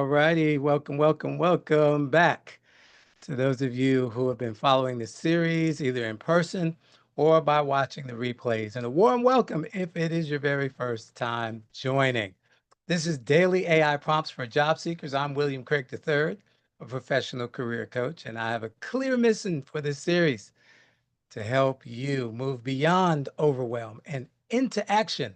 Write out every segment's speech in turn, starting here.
All righty. Welcome back to those of you who have been following the series either in person or by watching the replays. And a warm welcome if it is your very first time joining. This is Daily AI Prompts for Job Seekers. I'm William Craig III, a professional career coach, and I have a clear mission for this series to help you move beyond overwhelm and into action.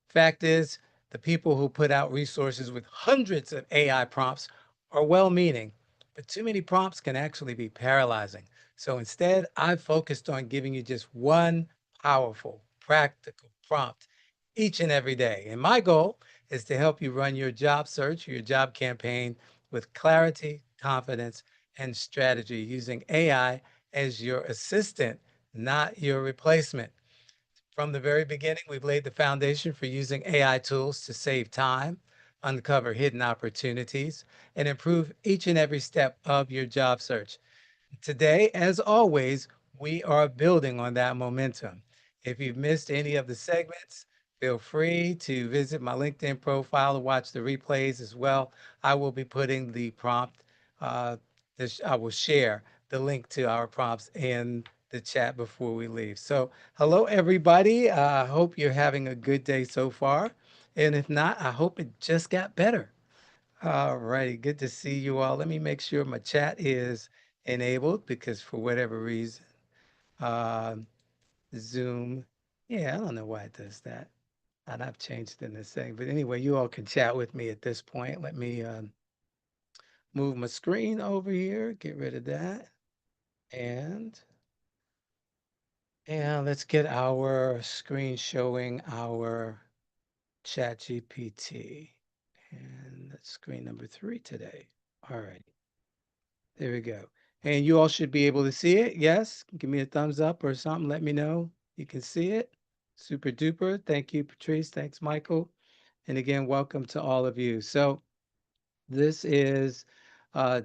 Fact is, the people who put out resources with hundreds of AI prompts are well-meaning, but too many prompts can actually be paralyzing. So instead, I've focused on giving you just one powerful, practical prompt each and every day. And my goal is to help you run your job search, your job campaign with clarity, confidence, and strategy using AI as your assistant, not your replacement. From the very beginning, we've laid the foundation for using AI tools to save time, uncover hidden opportunities, and improve each and every step of your job search. Today, as always, we are building on that momentum. If you've missed any of the segments, feel free to visit my LinkedIn profile to watch the replays as well. I will be putting the prompt, uh, I will share the link to our prompts in the chat before we leave. So, hello, everybody. I hope you're having a good day so far. And if not, I hope it just got better. All righty, good to see you all. Let me make sure my chat is enabled because for whatever reason, um, Zoom, yeah, I don't know why it does that. And I've changed in this thing, but anyway, you all can chat with me at this point. Let me move my screen over here, get rid of that, and let's get our screen showing our Chat GPT, and that's screen number 3 today. All right. There we go. And you all should be able to see it. Yes, give me a thumbs up or something. Let me know you can see it. Super duper. Thank you, Patrice. Thanks, Michael. And again, welcome to all of you. So this is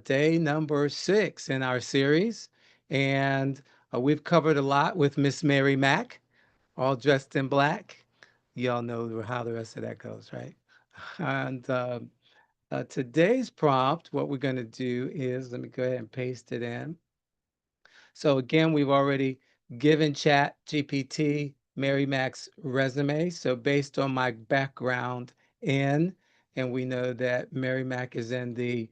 day number 6 in our series. And we've covered a lot with Miss Mary Mack, all dressed in black. Y'all know how the rest of that goes, right? And today's prompt, what we're going to do is, let me go ahead and paste it in. So again, we've already given Chat GPT Mary Mac's resume. So based on my background and we know that Mary Mac is in the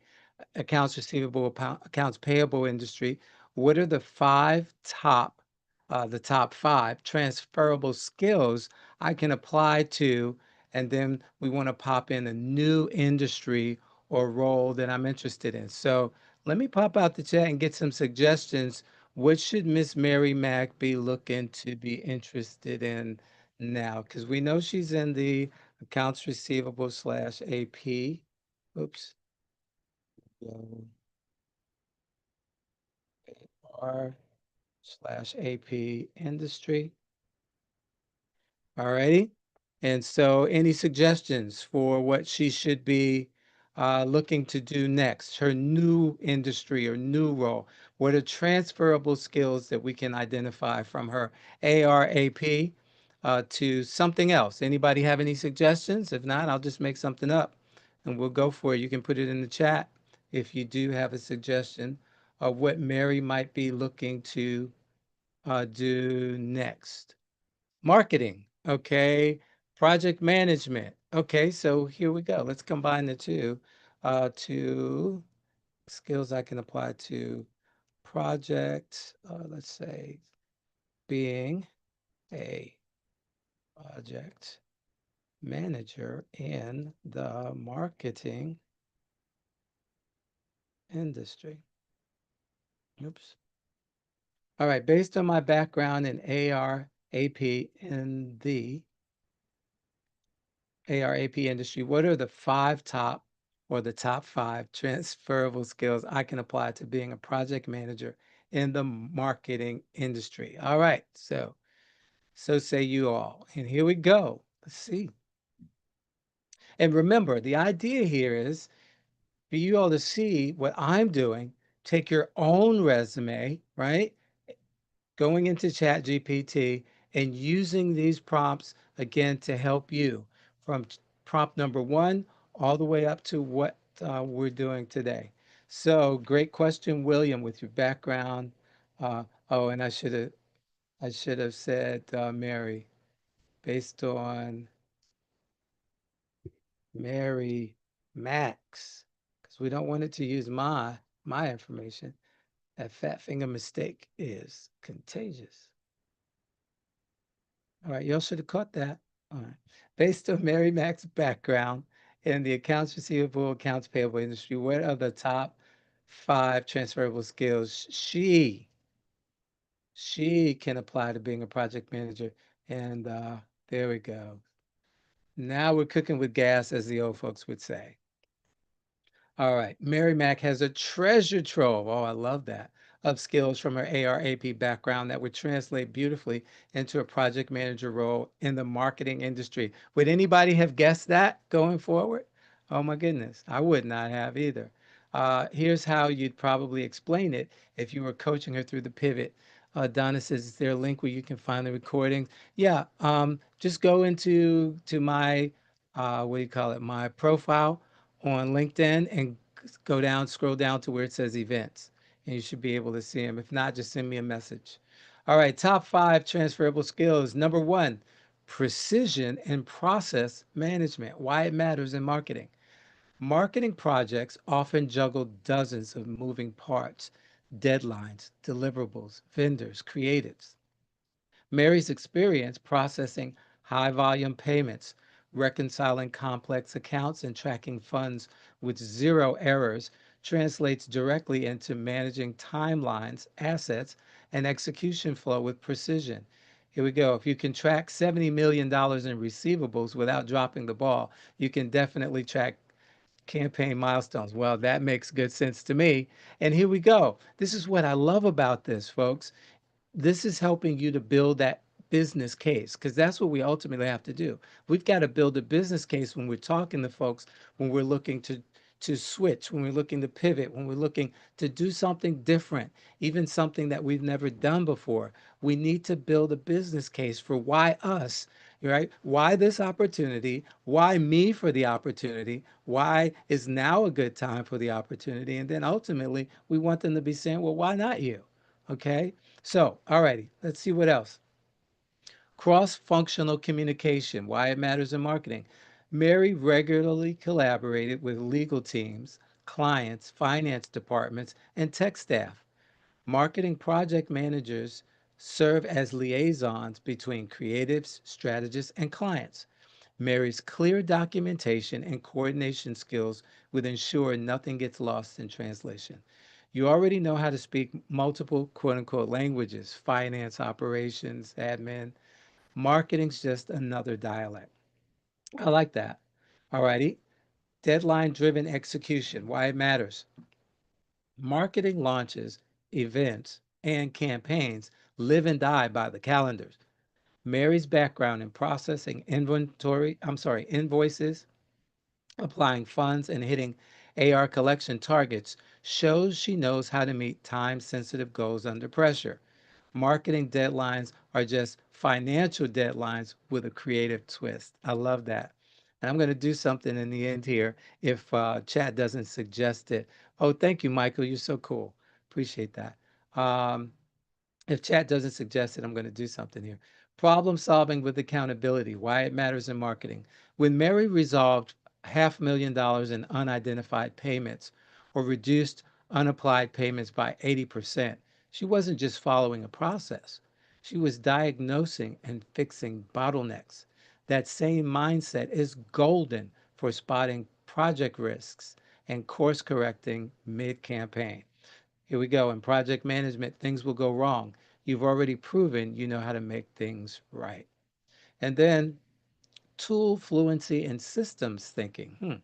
accounts receivable, accounts payable industry, what are the top 5 transferable skills I can apply to, and then we want to pop in a new industry or role that I'm interested in. So let me pop out the chat and get some suggestions. What should Miss Mary Mac be looking to be interested in now? Because we know she's in the accounts receivable slash AP. Oops. R slash AP industry. All righty. And so any suggestions for what she should be looking to do next, her new industry or new role? What are transferable skills that we can identify from her ARAP to something else? Anybody have any suggestions? If not, I'll just make something up and we'll go for it. You can put it in the chat if you do have a suggestion of what Mary might be looking to do next. Marketing, okay. Project management. Okay, so here we go. Let's combine the two. Two skills I can apply to project, let's say being a project manager in the marketing industry. Oops. All right, based on my background in ARAP in the ARAP industry, what are the 5 top or the top 5 transferable skills I can apply to being a project manager in the marketing industry? All right, so say you all. And here we go. Let's see. And remember, the idea here is for you all to see what I'm doing. Take your own resume, right? Going into Chat GPT and using these prompts again to help you from prompt number 1 all the way up to what we're doing today. So great question, William, with your background. Oh, and I should have said Mary, based on Mary Max, because we don't want it to use my information. That fat finger mistake is contagious. All right, y'all should have caught that. All right. Based on Mary Mac's background in the accounts receivable, accounts payable industry, what are the top five transferable skills she can apply to being a project manager? And there we go. Now we're cooking with gas, as the old folks would say. All right. Mary Mack has a treasure trove. Oh, I love that. Of skills from her ARAP background that would translate beautifully into a project manager role in the marketing industry. Would anybody have guessed that going forward? Oh my goodness, I would not have either. Here's how you'd probably explain it if you were coaching her through the pivot. Donna says, "Is there a link where you can find the recordings?" Yeah, just go into my what do you call it? My profile on LinkedIn and go down, scroll down to where it says events, and you should be able to see them. If not, just send me a message. All right, top five transferable skills. Number one, precision and process management. Why it matters in marketing. Marketing projects often juggle dozens of moving parts, deadlines, deliverables, vendors, creatives. Mary's experience processing high volume payments, reconciling complex accounts, and tracking funds with zero errors translates directly into managing timelines, assets, and execution flow with precision. Here we go. If you can track $70 million in receivables without dropping the ball, you can definitely track campaign milestones. Well, that makes good sense to me. And here we go. This is what I love about this, folks. This is helping you to build that business case because that's what we ultimately have to do. We've got to build a business case when we're talking to folks, when we're looking to switch, when we're looking to pivot, when we're looking to do something different, even something that we've never done before. We need to build a business case for why us, right? Why this opportunity? Why me for the opportunity? Why is now a good time for the opportunity? And then ultimately, we want them to be saying, well, why not you? Okay. So, all righty, let's see what else. Cross-functional communication, why it matters in marketing. Mary regularly collaborated with legal teams, clients, finance departments, and tech staff. Marketing project managers serve as liaisons between creatives, strategists, and clients. Mary's clear documentation and coordination skills would ensure nothing gets lost in translation. You already know how to speak multiple quote unquote languages: finance, operations, admin. Marketing's just another dialect. I like that. All righty. Deadline driven execution, why it matters. Marketing launches, events, and campaigns live and die by the calendars. Mary's background in processing invoices, applying funds, and hitting AR collection targets shows she knows how to meet time sensitive goals under pressure. Marketing deadlines are just financial deadlines with a creative twist. I love that. And I'm going to do something in the end here if chat doesn't suggest it. Oh, thank you, Michael. You're so cool. Appreciate that. Um, if chat doesn't suggest it, I'm going to do something here. Problem solving with accountability, why it matters in marketing. When Mary resolved $500,000 in unidentified payments or reduced unapplied payments by 80%, she wasn't just following a process. She was diagnosing and fixing bottlenecks. That same mindset is golden for spotting project risks and course correcting mid campaign. Here we go. In project management, things will go wrong. You've already proven you know how to make things right. And then tool fluency and systems thinking.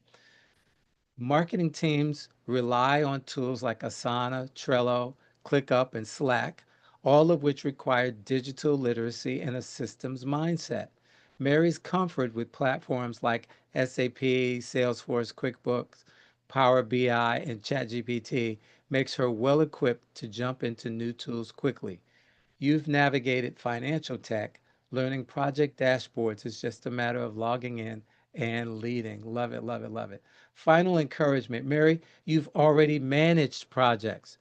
Marketing teams rely on tools like Asana, Trello, ClickUp, and Slack, all of which require digital literacy and a systems mindset. Mary's comfort with platforms like SAP, Salesforce, QuickBooks, Power BI, and ChatGPT makes her well equipped to jump into new tools quickly. You've navigated financial tech. Learning project dashboards is just a matter of logging in and leading. Love it, love it, love it. Final encouragement. Mary, you've already managed projects,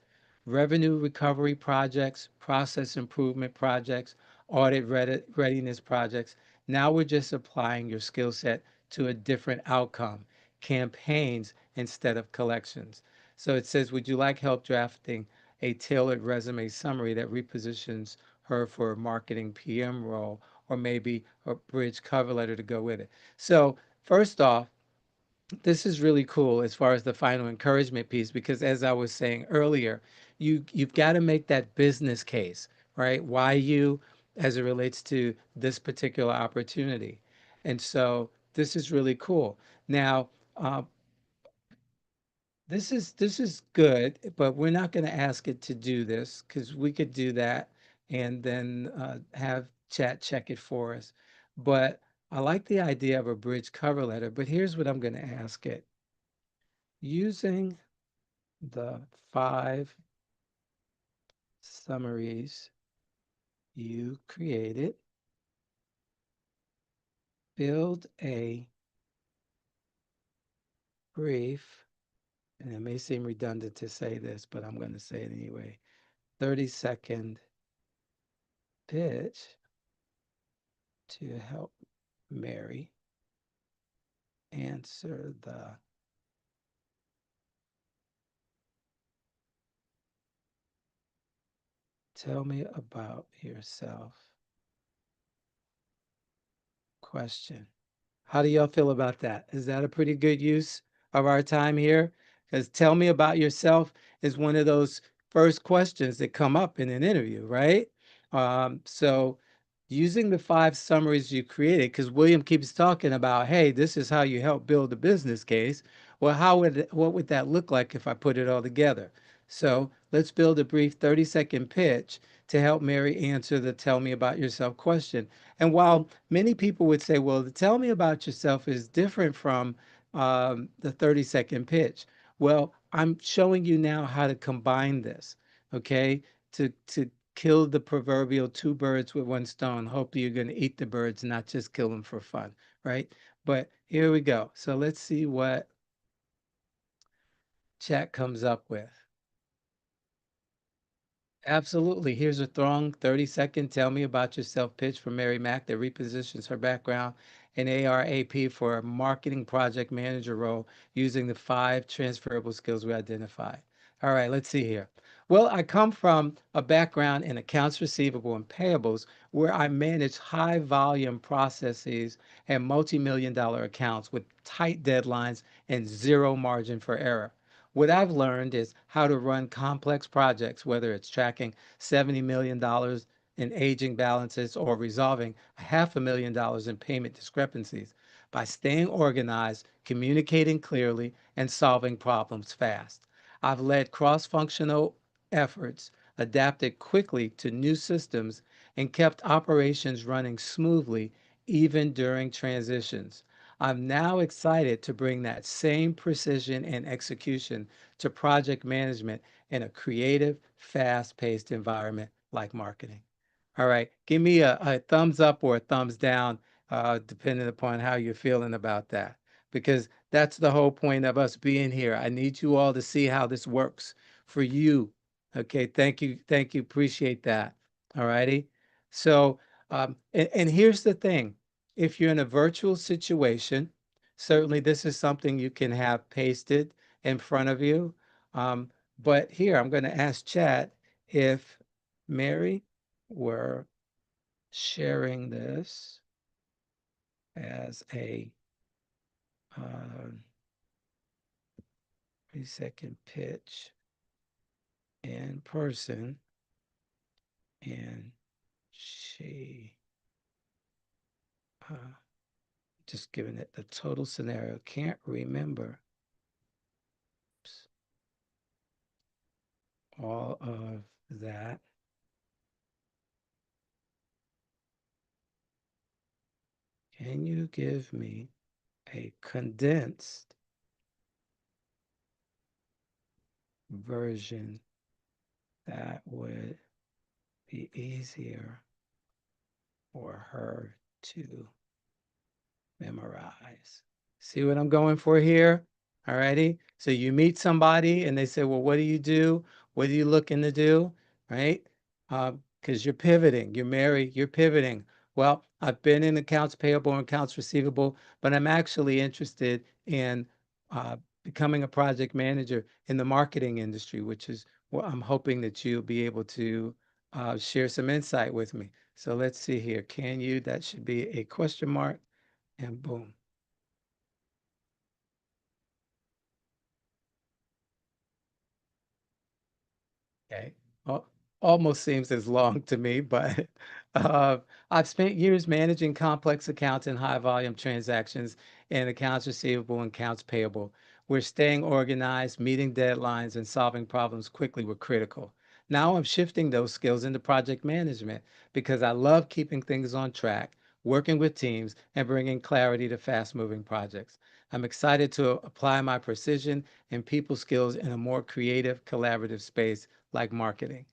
revenue recovery projects, process improvement projects, readiness projects. Now we're just applying your skill set to a different outcome, campaigns instead of collections. So it says, would you like help drafting a tailored resume summary that repositions her for a marketing PM role, or maybe a bridge cover letter to go with it? So first off, this is really cool as far as the final encouragement piece, because as I was saying earlier, you've got to make that business case, right? Why you, as it relates to this particular opportunity. And so this is really cool. Now, uh, this is good, but we're not going to ask it to do this because we could do that and then have chat check it for us. But I like the idea of a bridge cover letter, but here's what I'm going to ask it. Using the 5 summaries you created, build a brief, and it may seem redundant to say this, but I'm going to say it anyway, 30-second pitch to help Mary answer the tell me about yourself question. How do y'all feel about that? Is that a pretty good use of our time here? Because tell me about yourself is one of those first questions that come up in an interview, right? So using the 5 summaries you created, because William keeps talking about, hey, this is how you help build a business case. Well, what would that look like if I put it all together? So let's build a brief 30-second pitch to help Mary answer the tell me about yourself question. And while many people would say, well, the tell me about yourself is different from the 30-second pitch. Well, I'm showing you now how to combine this, okay? To kill the proverbial 2 birds with 1 stone. Hopefully you're going to eat the birds, not just kill them for fun, right? But here we go. So let's see what chat comes up with. Absolutely. Here's a strong 30-second tell me about yourself pitch for Mary Mack that repositions her background in ARAP for a marketing project manager role using the 5 transferable skills we identified. All right, let's see here. Well, I come from a background in accounts receivable and payables where I manage high volume processes and multi-million dollar accounts with tight deadlines and zero margin for error. What I've learned is how to run complex projects, whether it's tracking $70 million in aging balances or resolving $500,000 in payment discrepancies by staying organized, communicating clearly, and solving problems fast. I've led cross-functional efforts, adapted quickly to new systems, and kept operations running smoothly even during transitions. I'm now excited to bring that same precision and execution to project management in a creative, fast-paced environment like marketing. All right, give me a thumbs up or a thumbs down, depending upon how you're feeling about that, because that's the whole point of us being here. I need you all to see how this works for you. Okay, thank you, appreciate that. All righty. So, and here's the thing. If you're in a virtual situation, certainly this is something you can have pasted in front of you. But here, I'm going to ask chat if Mary were sharing this as a 3-second pitch in person, and she uh, just giving it the total scenario, can't remember all of that. Can you give me a condensed version that would be easier for her to memorize? See what I'm going for here? All righty. So you meet somebody and they say, well, what do you do? What are you looking to do? Right? Because you're pivoting, you're married, you're pivoting. Well, I've been in accounts payable and accounts receivable, but I'm actually interested in becoming a project manager in the marketing industry, which is what I'm hoping that you'll be able to share some insight with me. So let's see here. Can you? That should be a question mark and boom. Okay. Al- Almost seems as long to me, but uh, I've spent years managing complex accounts and high volume transactions in accounts receivable and accounts payable, where staying organized, meeting deadlines, and solving problems quickly were critical. Now I'm shifting those skills into project management because I love keeping things on track, working with teams, and bringing clarity to fast moving projects. I'm excited to apply my precision and people skills in a more creative, collaborative space like marketing.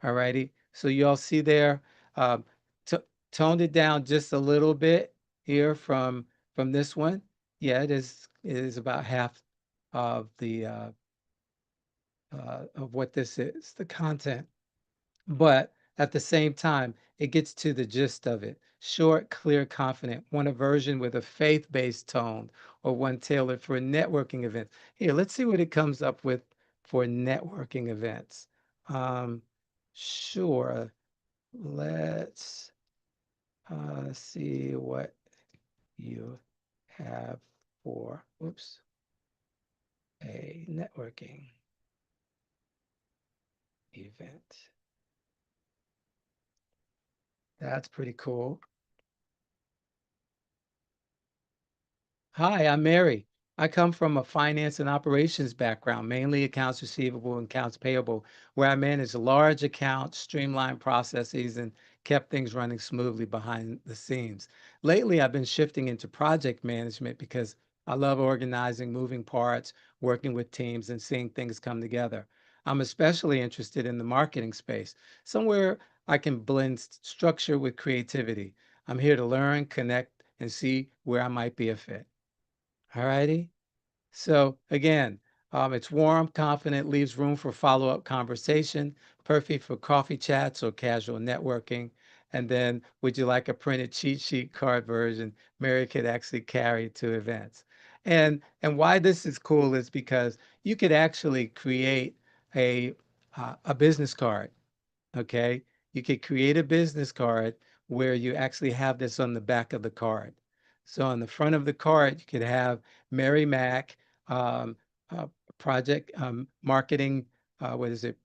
All righty. So you all see there, um, t toned it down just a little bit here from this one. Yeah, it is about half of the of what this is, the content. But at the same time, it gets to the gist of it. Short, clear, confident. Want a version with a faith-based tone or one tailored for networking events. Here, let's see what it comes up with for networking events. Um, sure. Let's see what you have for, whoops, a networking event. That's pretty cool. Hi, I'm Mary. I come from a finance and operations background, mainly accounts receivable and accounts payable, where I managed large accounts, streamlined processes, and kept things running smoothly behind the scenes. Lately, I've been shifting into project management because I love organizing moving parts, working with teams, and seeing things come together. I'm especially interested in the marketing space, somewhere I can blend structure with creativity. I'm here to learn, connect, and see where I might be a fit. All righty. So again, it's warm, confident, leaves room for follow-up conversation, perfect for coffee chats or casual networking. And then, would you like a printed cheat sheet card version? Mary could actually carry to events. And why this is cool is because you could actually create a business card. Okay. You could create a business card where you actually have this on the back of the card. So on the front of the card, you could have Mary Mac, um, uh, project marketing, what is it?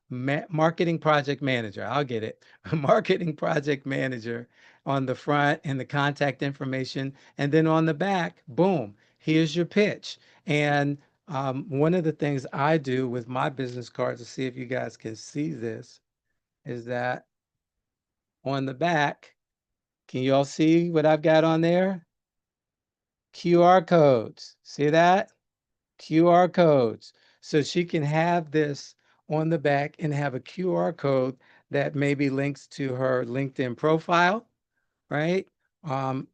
Marketing project manager. I'll get it. Marketing project manager on the front and the contact information. And then on the back, boom, here's your pitch. And one of the things I do with my business cards, to see if you guys can see this, is that on the back, can you all see what I've got on there? QR codes. See that? QR codes. So she can have this on the back and have a QR code that maybe links to her LinkedIn profile, right?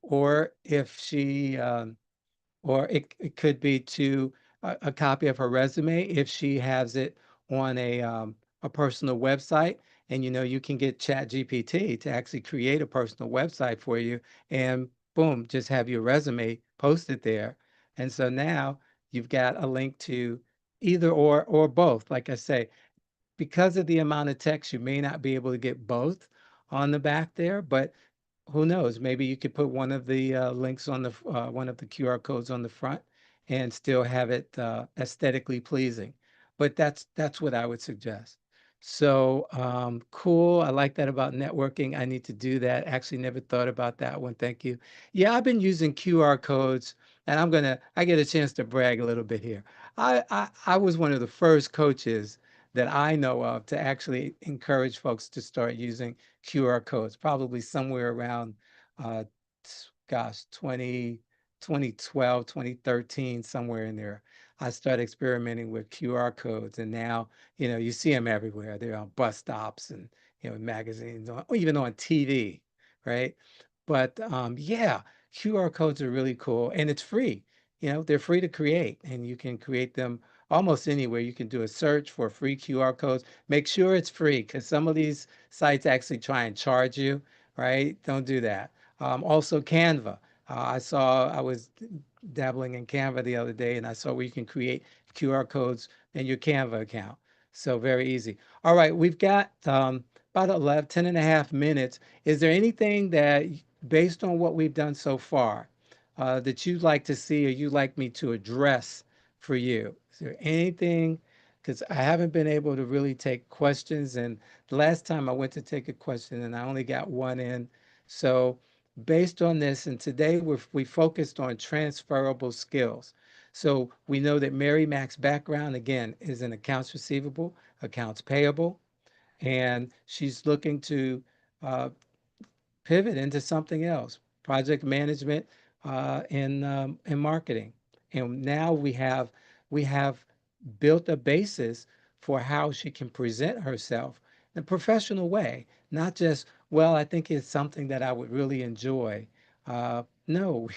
Or if she or it could be to a copy of her resume if she has it on a personal website. And you can get Chat GPT to actually create a personal website for you, and boom, just have your resume posted there. And so now you've got a link to either or both. Like I say, because of the amount of text, you may not be able to get both on the back there, but who knows? Maybe you could put one of the links on one of the QR codes on the front and still have it aesthetically pleasing. But that's what I would suggest. So cool. I like that about networking. I need to do that. Actually, never thought about that one. Thank you. Yeah, I've been using QR codes, and I get a chance to brag a little bit here. I was one of the first coaches that I know of to actually encourage folks to start using QR codes, probably somewhere around, uh, gosh, 2012, 2013, somewhere in there. I started experimenting with QR codes, and now, you see them everywhere. They're on bus stops and, magazines, or even on TV, right? But yeah, QR codes are really cool and it's free. They're free to create and you can create them almost anywhere. You can do a search for free QR codes. Make sure it's free because some of these sites actually try and charge you, right? Don't do that. Also Canva. I was dabbling in Canva the other day and I saw where you can create QR codes in your Canva account. So very easy. All right, we've got about 11, 10 and a half minutes. Is there anything that, based on what we've done so far, that you'd like to see or you'd like me to address for you? Is there anything? Because I haven't been able to really take questions, and the last time I went to take a question and I only got one in. So based on this, and today we focused on transferable skills. So we know that Mary Mac's background, again, is in accounts receivable, accounts payable, and she's looking to uh, pivot into something else, project management in marketing. And now we have built a basis for how she can present herself in a professional way, not just, well, I think it's something that I would really enjoy. No,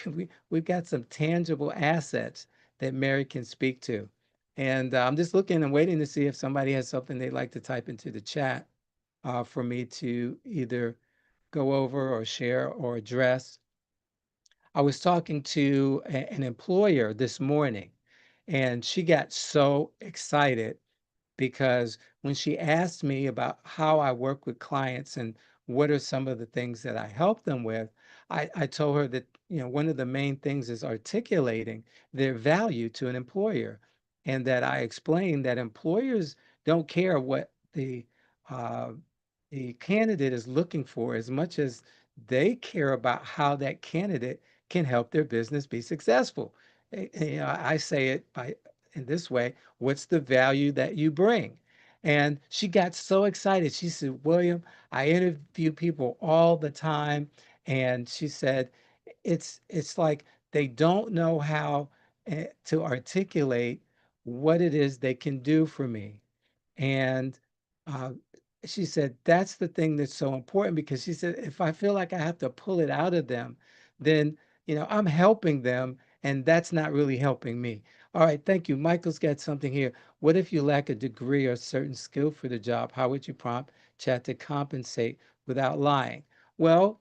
we've got some tangible assets that Mary can speak to. And I'm just looking and waiting to see if somebody has something they'd like to type into the chat for me to either go over or share or address. I was talking to an employer this morning, and she got so excited because when she asked me about how I work with clients and what are some of the things that I help them with, I told her that, one of the main things is articulating their value to an employer. And that I explained that employers don't care what uh, the candidate is looking for as much as they care about how that candidate can help their business be successful. I say it in this way, what's the value that you bring? And she got so excited. She said, William, I interview people all the time. And she said, it's like they don't know how to articulate what it is they can do for me. And uh, she said, that's the thing that's so important because she said, if I feel like I have to pull it out of them, then, I'm helping them and that's not really helping me. All right, thank you. Michael's got something here. What if you lack a degree or certain skill for the job? How would you prompt chat to compensate without lying? Well,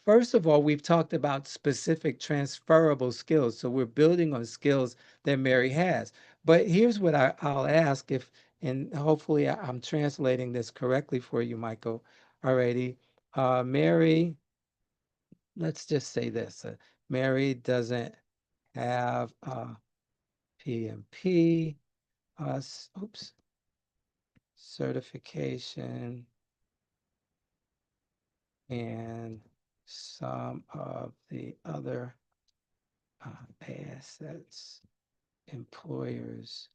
first of all, we've talked about specific transferable skills. So we're building on skills that Mary has. But here's what I'll ask if, and hopefully I'm translating this correctly for you, Michael. Alrighty. Mary, let's just say this. Mary doesn't have PMP, oops, certification, and some of the other assets employers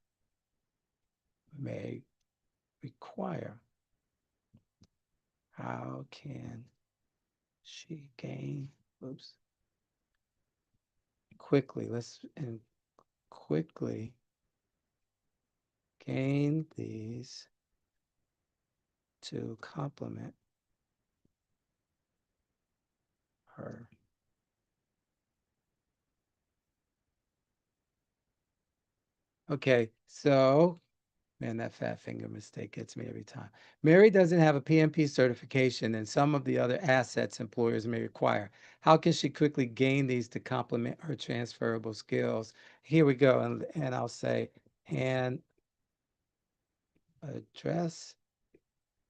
may require. How can she gain, oops, quickly gain these to complement her? Okay, so man, that fat finger mistake gets me every time. Mary doesn't have a PMP certification and some of the other assets employers may require. How can she quickly gain these to complement her transferable skills? Here we go. And I'll say, and address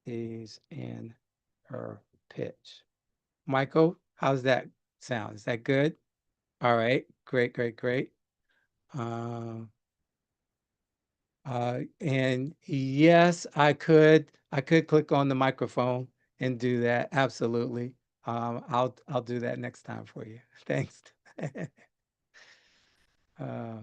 these in her pitch. Michael, how's that sound? Is that good? All right. Great, great, great. Um, and yes, I could click on the microphone and do that. Absolutely. I'll do that next time for you. Thanks. Uh,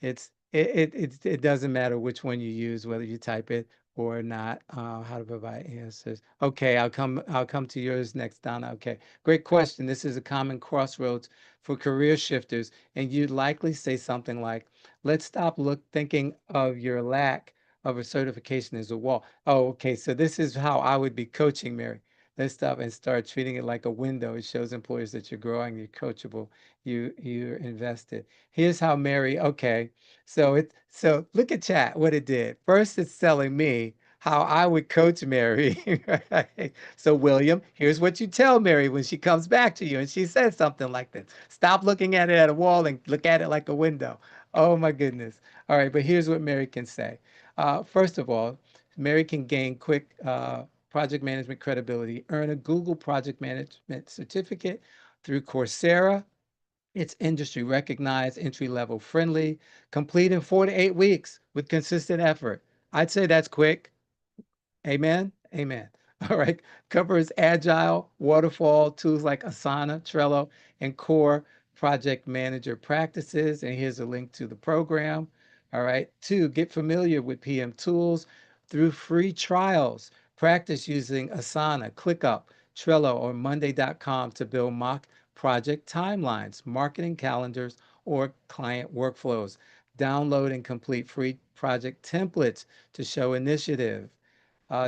it doesn't matter which one you use, whether you type it or not. How to provide answers. Okay, I'll come to yours next, Donna. Okay, great question. This is a common crossroads for career shifters, and you'd likely say something like, "Let's stop thinking of your lack of a certification as a wall." Oh, okay. So this is how I would be coaching Mary. Let's stop and start treating it like a window. It shows employers that you're growing, you're coachable, you're invested. Here's how Mary, okay. So look at chat, what it did. First, it's telling me how I would coach Mary. Right? So William, here's what you tell Mary when she comes back to you and she says something like this. Stop looking at it at a wall and look at it like a window. Oh my goodness. All right, but here's what Mary can say. First of all, Mary can gain quick project management credibility, earn a Google Project Management certificate through Coursera. It's industry recognized, entry level friendly, complete in 4 to 8 weeks with consistent effort. I'd say that's quick. Amen. Amen. All right. Covers agile, waterfall, tools like Asana, Trello, and core project manager practices. And here's a link to the program. All right. Two, get familiar with PM tools through free trials. Practice using Asana, ClickUp, Trello, or Monday.com to build mock project timelines, marketing calendars, or client workflows. Download and complete free project templates to show initiative.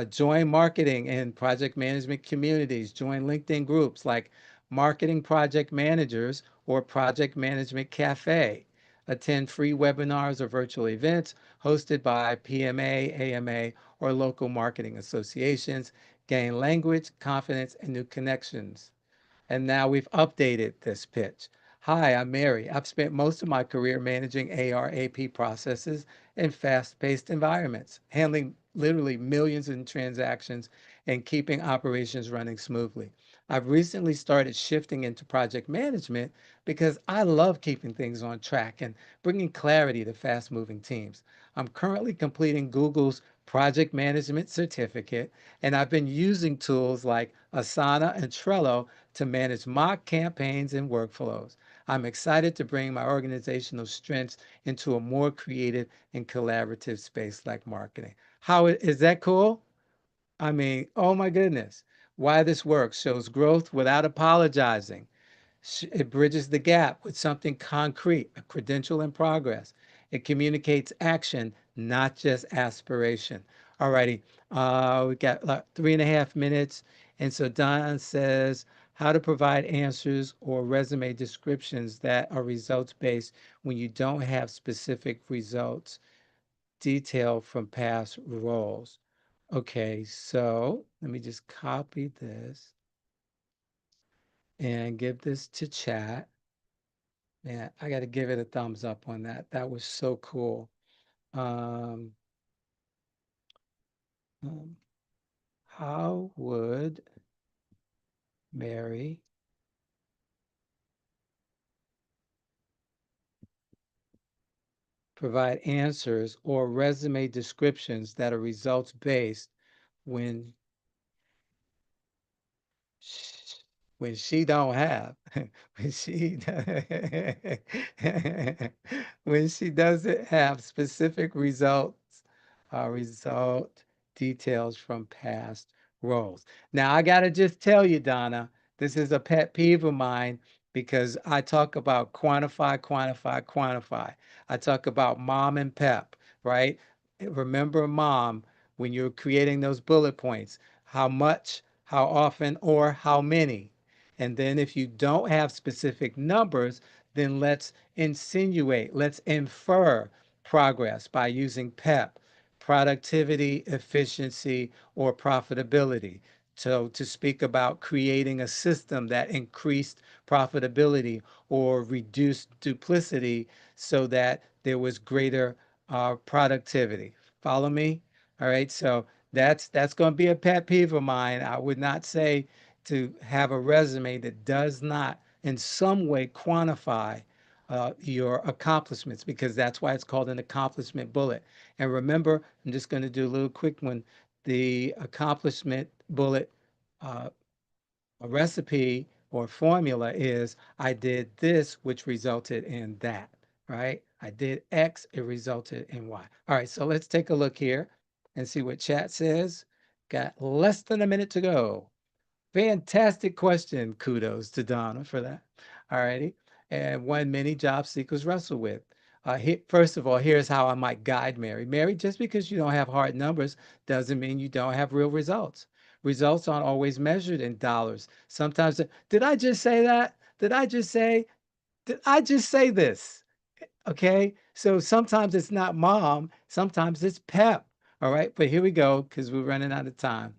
Join marketing and project management communities. Join LinkedIn groups like Marketing Project Managers or Project Management Cafe. Attend free webinars or virtual events hosted by PMA, AMA, or local marketing associations. Gain language, confidence, and new connections. And now we've updated this pitch. Hi, I'm Mary. I've spent most of my career managing AR/AP processes in fast-paced environments, handling literally millions in transactions and keeping operations running smoothly. I've recently started shifting into project management because I love keeping things on track and bringing clarity to fast-moving teams. I'm currently completing Google's project management certificate, and I've been using tools like Asana and Trello to manage mock campaigns and workflows. I'm excited to bring my organizational strengths into a more creative and collaborative space like marketing. Is that cool? I mean, oh my goodness. Why this works shows growth without apologizing. It bridges the gap with something concrete, a credential in progress. It communicates action, not just aspiration. All righty. We got like 3.5 minutes. And so Don says how to provide answers or resume descriptions that are results based when you don't have specific results detailed from past roles. Okay, so let me just copy this and give this to chat. Yeah, I got to give it a thumbs up on that. That was so cool. Um, um, how would Mary provide answers or resume descriptions that are results based when when she don't have when she when she doesn't have specific results result details from past roles. Now I gotta just tell you, Donna, this is a pet peeve of mine because I talk about quantify, quantify, quantify. I talk about mom and pep, right? Remember mom when you're creating those bullet points, how much, how often, or how many. And then if you don't have specific numbers, then let's insinuate, let's infer progress by using PEP, productivity, efficiency, or profitability. So to speak about creating a system that increased profitability or reduced duplicity so that there was greater productivity. Follow me? All right. So that's going to be a pet peeve of mine. I would not say to have a resume that does not in some way quantify your accomplishments because that's why it's called an accomplishment bullet. And remember, I'm just going to do a little quick one. The accomplishment bullet, uh, a recipe or formula is I did this, which resulted in that, right? I did X, it resulted in Y. All right, so let's take a look here and see what chat says. Got less than a minute to go. Fantastic question. Kudos to Donna for that. All righty. And one many job seekers wrestle with. First of all, here's how I might guide Mary. Mary, just because you don't have hard numbers doesn't mean you don't have real results. Results aren't always measured in dollars. Sometimes, did I just say that? Did I just say this? Okay. So sometimes it's not mom, sometimes it's pep. All right. But here we go, because we're running out of time.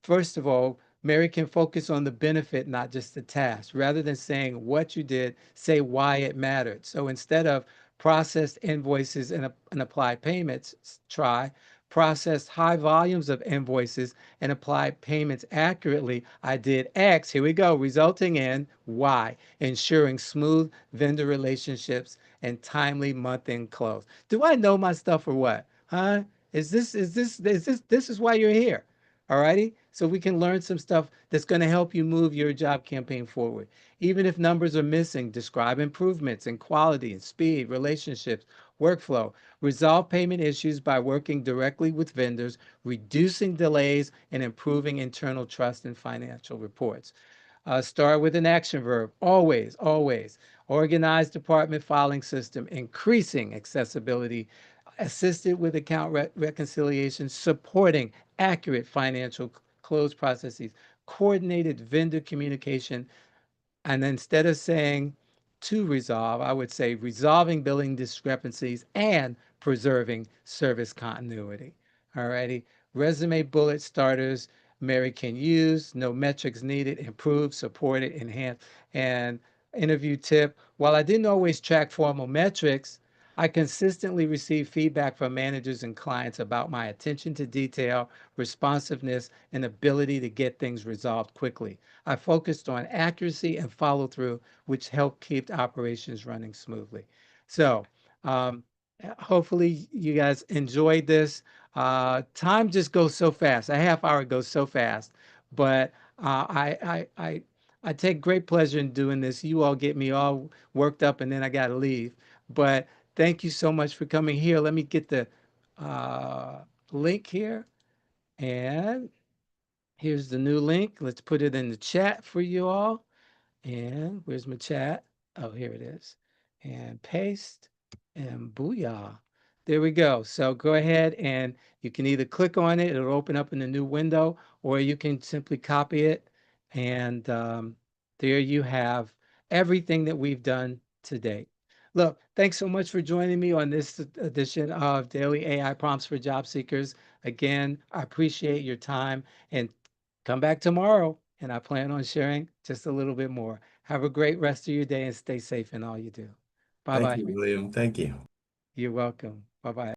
First of all, Mary can focus on the benefit, not just the task. Rather than saying what you did, say why it mattered. So instead of processed invoices and apply payments, try processed high volumes of invoices and apply payments accurately. I did X, here we go, resulting in Y, ensuring smooth vendor relationships and timely month-end close. Do I know my stuff or what? Huh? This is why you're here. All righty. So we can learn some stuff that's going to help you move your job campaign forward. Even if numbers are missing, describe improvements in quality and speed, relationships, workflow. Resolve payment issues by working directly with vendors, reducing delays, and improving internal trust in financial reports. Start with an action verb, always, always. Organized department filing system, increasing accessibility, assisted with account reconciliation, supporting accurate financial close processes, coordinated vendor communication, and instead of saying to resolve, I would say resolving billing discrepancies and preserving service continuity. All righty. Resume bullet starters, Mary can use, no metrics needed, improve, support it, enhance. And interview tip, while I didn't always track formal metrics, I consistently receive feedback from managers and clients about my attention to detail, responsiveness, and ability to get things resolved quickly. I focused on accuracy and follow through, which helped keep operations running smoothly. So, um, hopefully, you guys enjoyed this. Time just goes so fast. A half hour goes so fast, but I take great pleasure in doing this. You all get me all worked up, and then I got to leave. But thank you so much for coming here. Let me get the uh, link here, and here's the new link. Let's put it in the chat for you all. And where's my chat? Oh, here it is. And paste and booyah. There we go. So go ahead and you can either click on it, it'll open up in a new window, or you can simply copy it. And there you have everything that we've done to date. Look, thanks so much for joining me on this edition of Daily AI Prompts for Job Seekers. Again, I appreciate your time, and come back tomorrow, and I plan on sharing just a little bit more. Have a great rest of your day and stay safe in all you do. Thank Bye-bye. you, William. Thank you. You're welcome. Bye-bye.